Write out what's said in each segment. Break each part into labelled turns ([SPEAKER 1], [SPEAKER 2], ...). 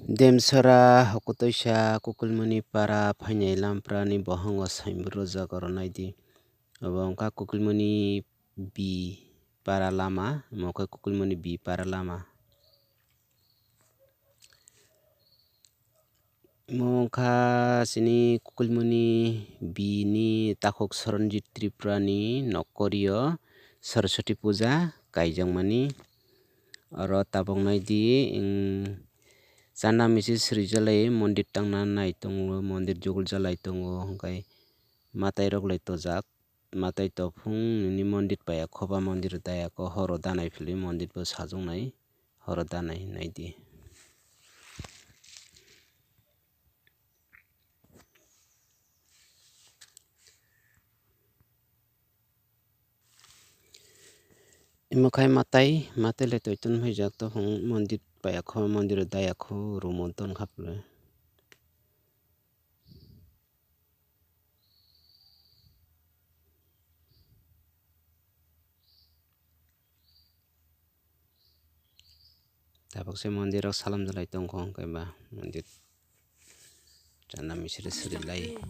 [SPEAKER 1] Demsara hokutoisa kukulmani para phainai lamprani bohango saimbro jagoronai di abongka kukulmani bi para lama moka kukulmani bi para lama mongka sini kukulmani bi ni Takhuk Saranjit Tripura ni nokkorio Saraswati Puja Khaimani aro tabongnai di Sana misi srijalai mondir tangna nai tongo mondir jogol jalai tongo hingkai matai rok lai tojak matai topung ni mondir paya khoba mondir daya ko horo danai phili mondir bo sajongnai horo danai naidi. Imakai matai lai toitun haijak to hong mondir paya khoba mondir daya ko rumonton khaple. Tapok se mondir rok salam jalai tongko hongkai ba mondir jana misri srilai.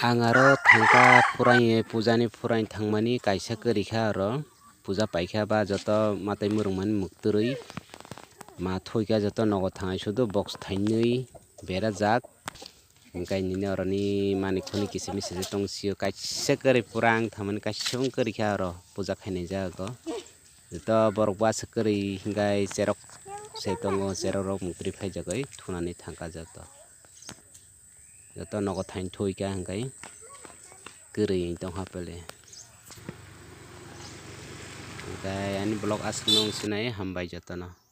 [SPEAKER 1] Angaro thangka purai pujani purai thangmani kaisa korikha aro puja paikha ba joto matai murungmani mukturui ma thoika joto nogo thangai sudo box thainui berajak hingkai nini oro ni manikhuni kisimi sije tongsio kaisa koroi purang thangmani kaisa korikha aro puja khainai jago joto borok basa koroi hingkai cherok sai tongo cherok rok mukturi phaijagoi thunani thangka joto nogo thain thoika hingkai koroi tongkha pele hingkai ani blog asuk nung sinai hambai jotono.